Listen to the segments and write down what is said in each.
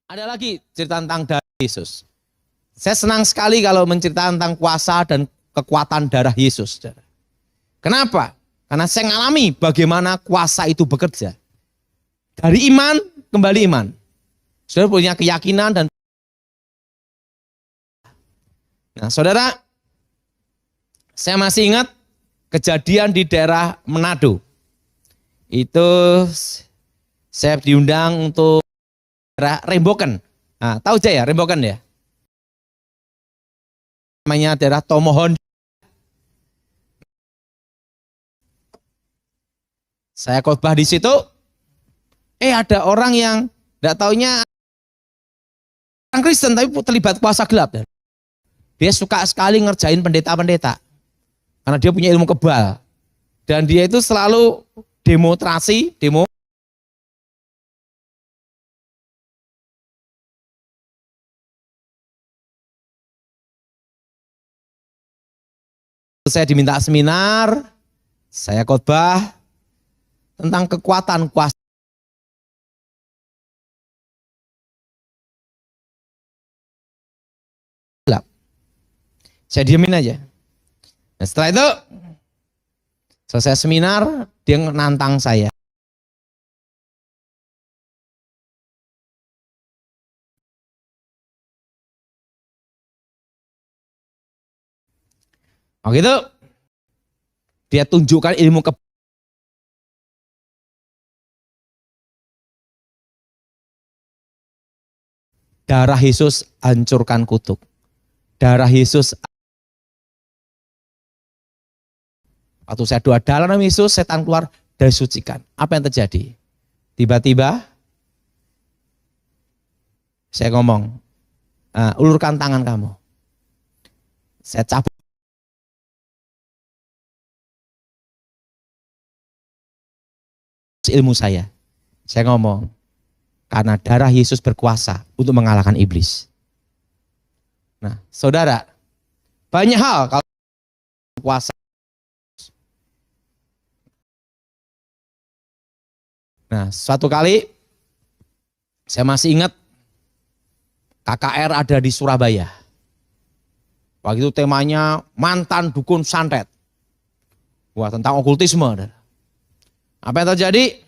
Ada lagi cerita tentang darah Yesus. Saya senang sekali kalau menceritakan tentang kuasa dan kekuatan darah Yesus. Kenapa? Karena saya mengalami bagaimana kuasa itu bekerja. Dari iman, kembali iman. Saudara punya keyakinan dan nah, saudara, saya masih ingat kejadian di daerah Manado. Itu saya diundang untuk daerah Remboken. Nah, tahu aja ya Remboken ya? Namanya daerah Tomohon. Saya khotbah di situ. Ada orang yang enggak taunya orang Kristen tapi terlibat kuasa gelap. Dia suka sekali ngerjain pendeta-pendeta. Karena dia punya ilmu kebal. Dan dia itu selalu demonstrasi, saya diminta seminar, saya khotbah tentang kekuatan kuasa. Saya diemin aja. Nah, setelah itu selesai seminar, dia nantang saya. Waktu itu dia tunjukkan ilmu darah Yesus hancurkan kutuk. Darah Yesus. Waktu saya doa dalam nama Yesus, setan keluar dan sucikan. Apa yang terjadi? Tiba-tiba saya ngomong, ulurkan tangan kamu. Saya cabut ilmu saya. Saya ngomong, karena darah Yesus berkuasa untuk mengalahkan iblis. Nah, saudara, banyak hal kalau kuasa. Nah, suatu kali saya masih ingat KKR ada di Surabaya. Waktu itu temanya mantan dukun santet. Wah, tentang okultisme. Apa yang terjadi?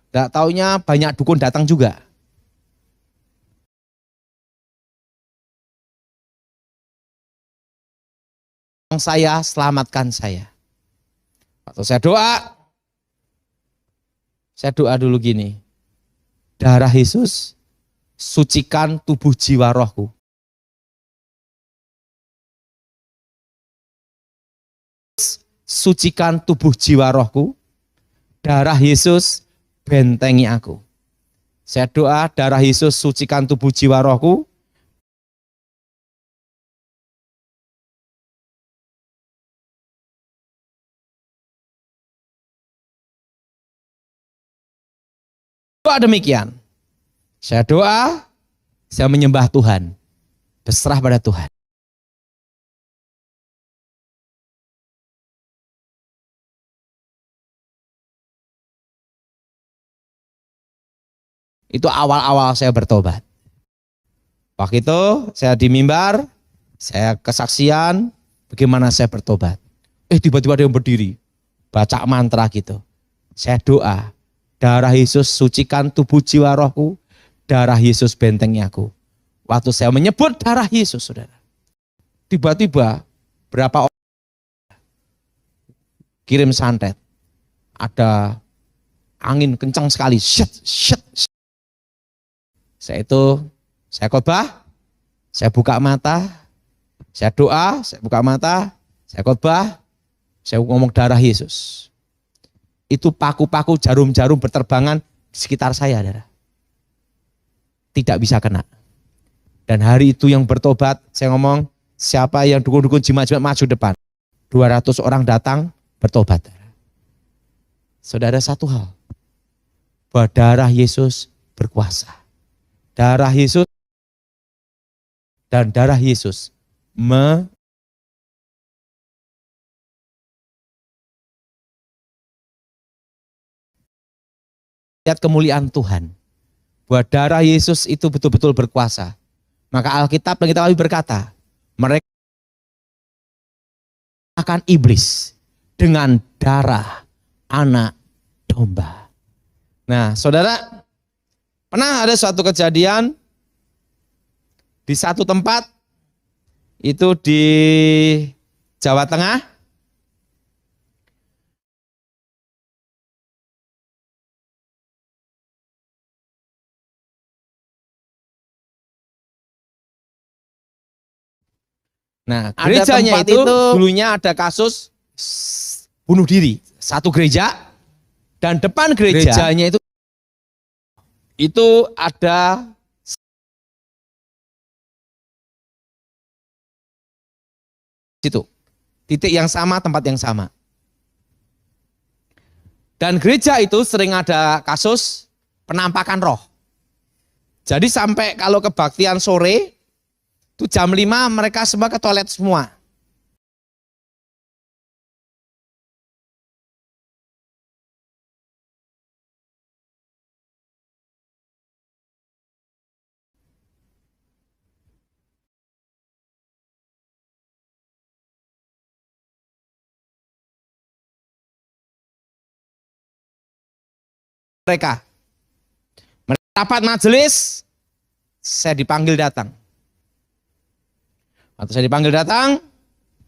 Tidak taunya banyak dukun datang juga. Saya selamatkan saya. Waktu saya doa dulu gini. Darah Yesus sucikan tubuh jiwa rohku. Sucikan tubuh jiwa rohku. Darah Yesus bentengi aku. Saya doa darah Yesus sucikan tubuh jiwa rohku. Doa demikian. Saya doa, saya menyembah Tuhan. Berserah pada Tuhan. Itu awal-awal saya bertobat. Waktu itu saya di mimbar, saya kesaksian bagaimana saya bertobat. Tiba-tiba ada yang berdiri, baca mantra gitu. Saya doa, darah Yesus sucikan tubuh jiwa rohku, darah Yesus bentengi aku. Waktu saya menyebut darah Yesus, saudara, tiba-tiba berapa orang kirim santet, ada angin kencang sekali, syet. Saya khotbah, saya buka mata, saya doa, saya buka mata, saya khotbah, saya ngomong darah Yesus. Itu paku-paku jarum-jarum berterbangan di sekitar saya, saudara. Tidak bisa kena. Dan hari itu yang bertobat, saya ngomong, siapa yang dukun-dukun jimat-jimat maju depan. 200 orang datang bertobat. Saudara, satu hal, bahwa darah Yesus berkuasa. Darah Yesus dan darah Yesus lihat kemuliaan Tuhan. bahwa darah Yesus itu betul-betul berkuasa. Maka Alkitab dan kita berkata, mereka akan iblis dengan darah anak domba. Nah, saudara, pernah ada suatu kejadian di satu tempat, itu di Jawa Tengah. Nah, gerejanya itu dulunya ada kasus bunuh diri. Satu gereja, dan depan gerejanya itu ada situ. Titik yang sama, tempat yang sama. Dan gereja itu sering ada kasus penampakan roh. Jadi sampai kalau kebaktian sore, itu jam 5 mereka semua ke toilet semua. Mereka rapat majelis, saya dipanggil datang. Waktu saya dipanggil datang,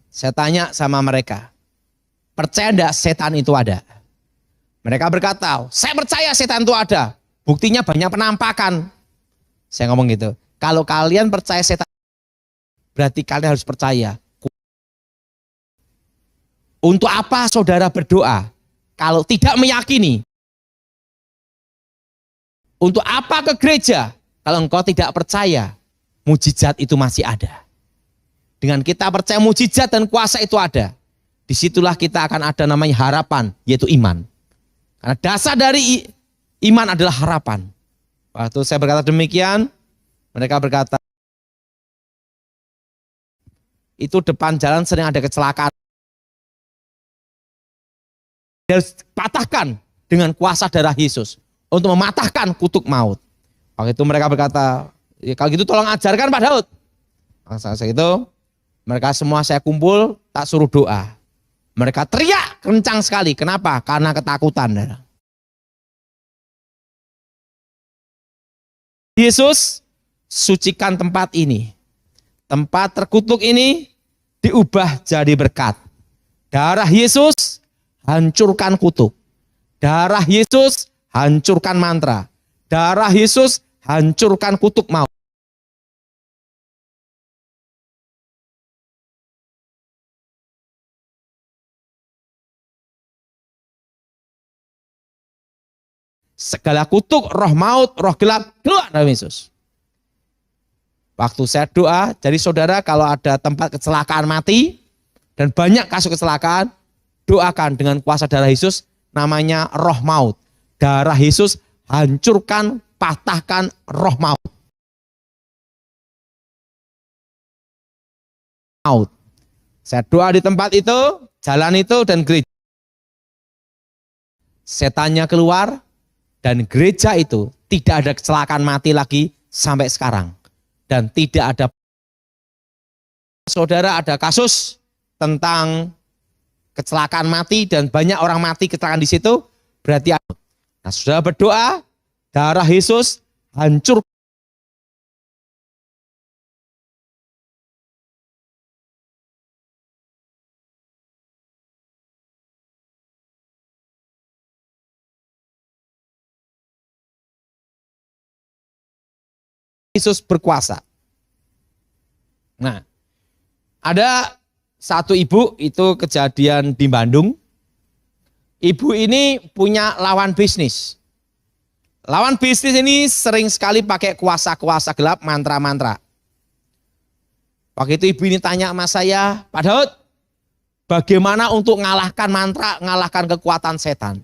saya tanya sama mereka, percaya enggak setan itu ada? Mereka berkata, saya percaya setan itu ada. Buktinya banyak penampakan. Saya ngomong gitu, kalau kalian percaya setan, berarti kalian harus percaya. Untuk apa saudara berdoa kalau tidak meyakini? Untuk apa ke gereja kalau engkau tidak percaya mujizat itu masih ada? Dengan kita percaya mujizat dan kuasa itu ada, disitulah kita akan ada namanya harapan, yaitu iman. Karena dasar dari iman adalah harapan. Waktu saya berkata demikian, mereka berkata, itu depan jalan sering ada kecelakaan. Harus patahkan dengan kuasa darah Yesus untuk mematahkan kutuk maut. Waktu itu mereka berkata, ya kalau gitu tolong ajarkan Pak Daud. Maka saat itu mereka semua saya kumpul, tak suruh doa. Mereka teriak kencang sekali. Kenapa? Karena ketakutan. Yesus, sucikan tempat ini. Tempat terkutuk ini diubah jadi berkat. Darah Yesus hancurkan kutuk. Darah Yesus hancurkan mantra. Darah Yesus hancurkan kutuk maut. Segala kutuk, roh maut, roh gelap, keluar dari Yesus. Waktu saya doa, jadi saudara kalau ada tempat kecelakaan mati, dan banyak kasus kecelakaan, doakan dengan kuasa darah Yesus, namanya roh maut. Darah Yesus hancurkan, patahkan roh maut. Saya doa di tempat itu, jalan itu, dan gereja. Setannya keluar, dan gereja itu tidak ada kecelakaan mati lagi sampai sekarang. Dan tidak ada, saudara, ada kasus tentang kecelakaan mati dan banyak orang mati kecelakaan di situ, berarti nah, saudara berdoa, darah Yesus hancur. Yesus berkuasa. Nah, ada satu ibu, itu kejadian di Bandung. Ibu ini punya lawan bisnis. Lawan bisnis ini sering sekali pakai kuasa-kuasa gelap, mantra-mantra. Waktu itu ibu ini tanya sama saya, Pak Daud, bagaimana untuk ngalahkan mantra, ngalahkan kekuatan setan?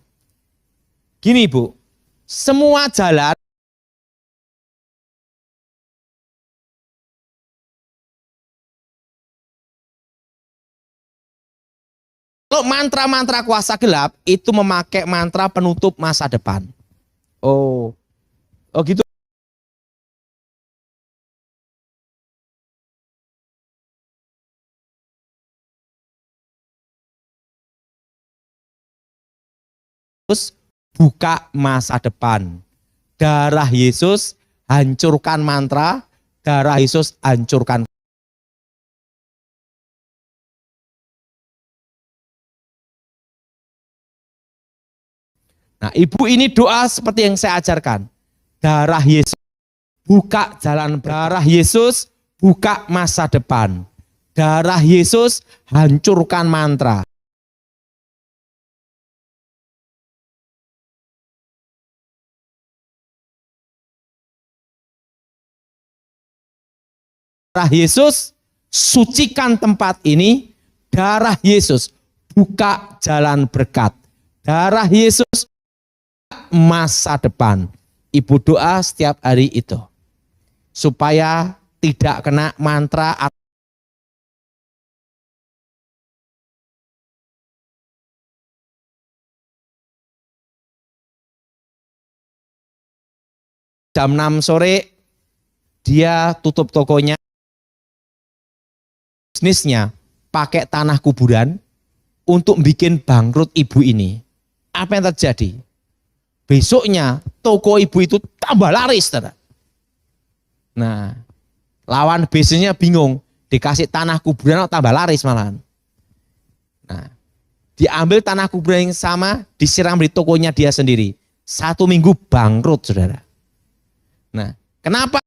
Gini ibu, semua jalan kalau mantra-mantra kuasa gelap itu memakai mantra penutup masa depan. Oh gitu. Yesus buka masa depan. Darah Yesus hancurkan mantra, darah Yesus hancurkan. Nah, ibu ini doa seperti yang saya ajarkan. Darah Yesus buka jalan, darah Yesus buka masa depan. Darah Yesus hancurkan mantra. Darah Yesus sucikan tempat ini. Darah Yesus buka jalan berkat. Darah Yesus masa depan. Ibu doa setiap hari itu supaya tidak kena mantra jam 6 sore dia tutup tokonya, bisnisnya pakai tanah kuburan untuk bikin bangkrut ibu ini. Apa yang terjadi? Besoknya toko ibu itu tambah laris. Nah, lawan bisnisnya bingung, dikasih tanah kuburan tambah laris malahan. Nah, diambil tanah kuburan yang sama, disiram di tokonya dia sendiri. 1 minggu bangkrut, saudara. Nah, kenapa?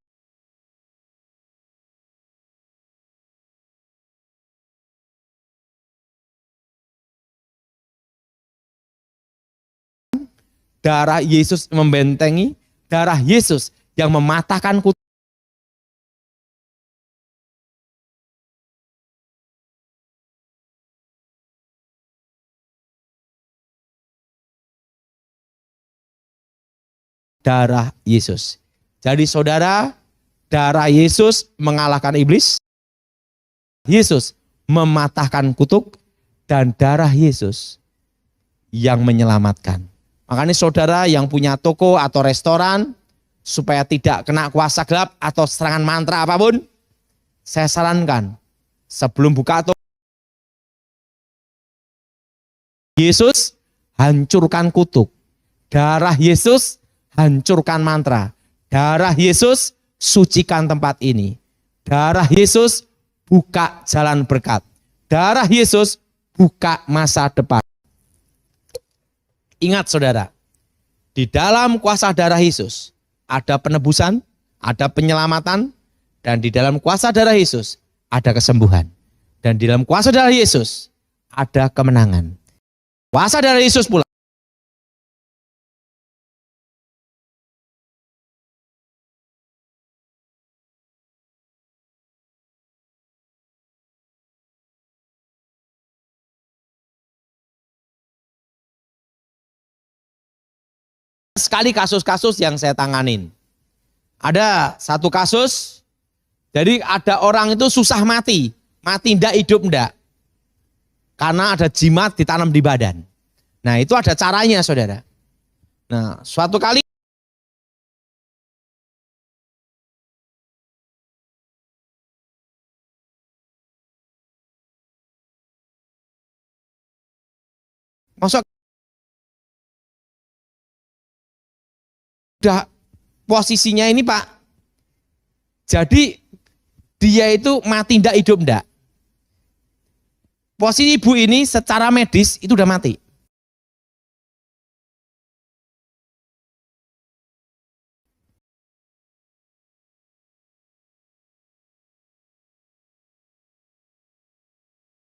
Darah Yesus membentengi, darah Yesus yang mematahkan kutuk. Darah Yesus. Jadi saudara, darah Yesus mengalahkan iblis, Yesus mematahkan kutuk, dan darah Yesus yang menyelamatkan. Makanya saudara yang punya toko atau restoran, supaya tidak kena kuasa gelap atau serangan mantra apapun, saya sarankan sebelum buka toko, Yesus hancurkan kutuk. Darah Yesus hancurkan mantra. Darah Yesus sucikan tempat ini. Darah Yesus buka jalan berkat. Darah Yesus buka masa depan. Ingat saudara, di dalam kuasa darah Yesus ada penebusan, ada penyelamatan, dan di dalam kuasa darah Yesus ada kesembuhan. Dan di dalam kuasa darah Yesus ada kemenangan. Kuasa darah Yesus pula sekali kasus-kasus yang saya tanganin. Ada satu kasus, jadi ada orang itu susah mati enggak, hidup enggak. Karena ada jimat ditanam di badan. Nah itu ada caranya saudara. Nah suatu kali masuk udah posisinya ini Pak. Jadi dia itu mati enggak, hidup enggak. Posisi ibu ini secara medis itu udah mati.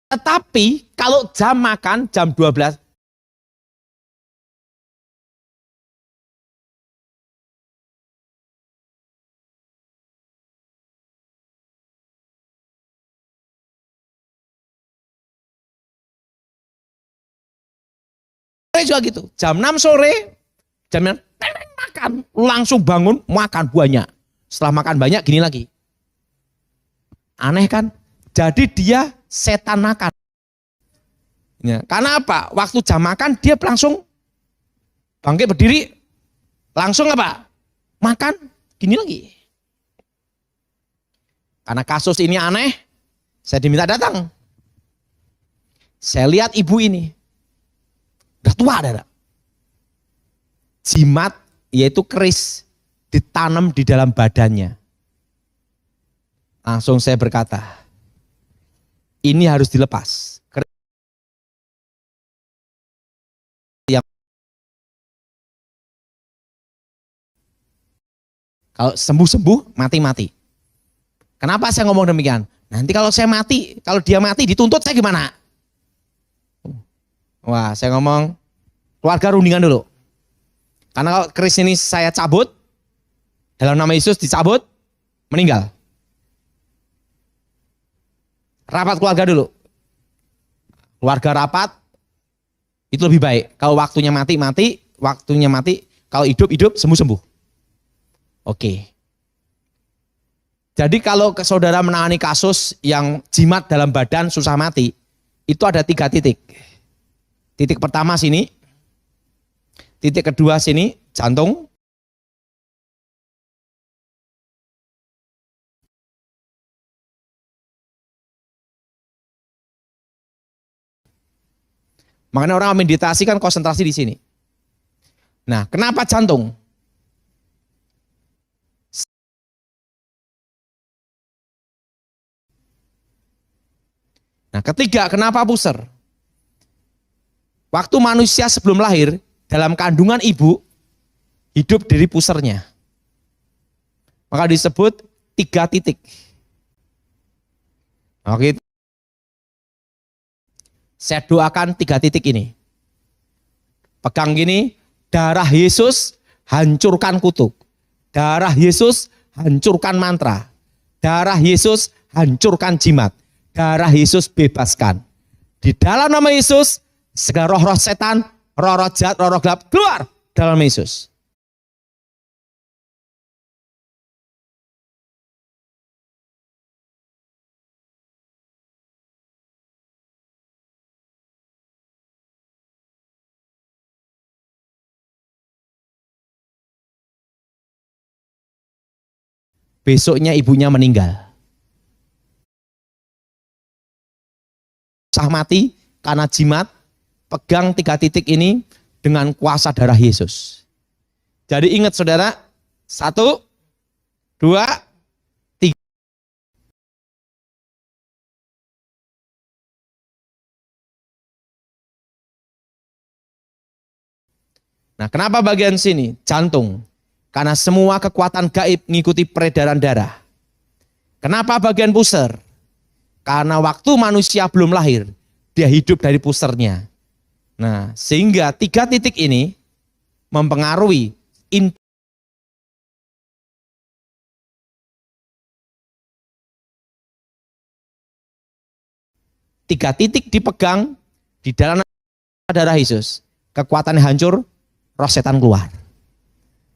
Tetapi kalau jam makan jam 12, juga gitu. Jam 6 sore, jam 6 makan, langsung bangun makan banyak. Setelah makan banyak gini lagi. Aneh kan? Jadi dia setan makan. Ya, karena apa? Waktu jam makan dia langsung bangkit berdiri, langsung apa? Makan gini lagi. Karena kasus ini aneh, saya diminta datang. Saya lihat ibu ini udah tua, jimat, yaitu keris, ditanam di dalam badannya. Langsung saya berkata, ini harus dilepas. Kalau sembuh-sembuh, mati-mati. Kenapa saya ngomong demikian? Nanti kalau saya mati, kalau dia mati dituntut saya gimana? Wah, saya ngomong keluarga rundingan dulu. Karena kalau keris ini saya cabut, dalam nama Yesus dicabut, meninggal. Rapat keluarga dulu. Keluarga rapat, itu lebih baik. Kalau waktunya mati, mati. Waktunya mati. Kalau hidup, hidup, sembuh-sembuh. Oke. Jadi kalau saudara menangani kasus yang jimat dalam badan susah mati, itu ada 3 titik. Titik pertama sini, titik kedua sini, jantung. Makanya orang meditasi kan konsentrasi di sini. Nah, kenapa jantung? Nah, ketiga, kenapa pusar? Waktu manusia sebelum lahir, dalam kandungan ibu, hidup dari pusarnya. Maka disebut 3 titik. Oke. Saya doakan 3 titik ini. Pegang gini, darah Yesus hancurkan kutuk. Darah Yesus hancurkan mantra. Darah Yesus hancurkan jimat. Darah Yesus bebaskan. Di dalam nama Yesus, segala roh-roh setan, roh-roh jahat, roh-roh gelap, keluar dalam nama Yesus. Besoknya ibunya meninggal. Sah mati karena jimat, pegang 3 titik ini dengan kuasa darah Yesus. Jadi ingat saudara, 1, 2, 3. Nah, kenapa bagian sini? Jantung. Karena semua kekuatan gaib mengikuti peredaran darah. Kenapa bagian pusar? Karena waktu manusia belum lahir, dia hidup dari pusarnya. Nah, sehingga 3 titik ini mempengaruhi 3 titik dipegang di dalam darah Yesus. Kekuatannya hancur, roh setan keluar.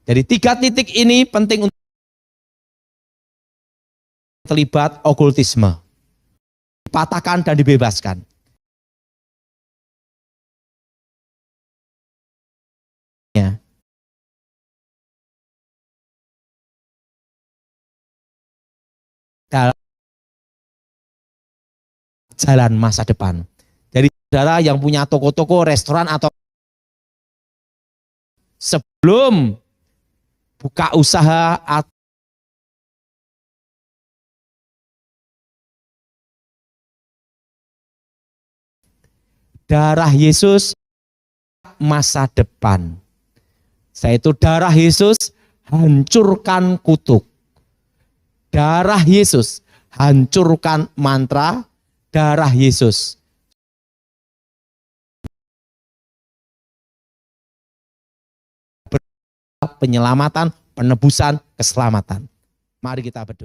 Jadi 3 titik ini penting untuk terlibat okultisme. Dipatahkan dan dibebaskan. Ya. Dalam jalan masa depan. Jadi saudara yang punya toko-toko, restoran atau sebelum buka usaha atau darah Yesus masa depan. Saya itu darah Yesus hancurkan kutuk. Darah Yesus hancurkan mantra. Darah Yesus penyelamatan, penebusan, keselamatan. Mari kita berdoa.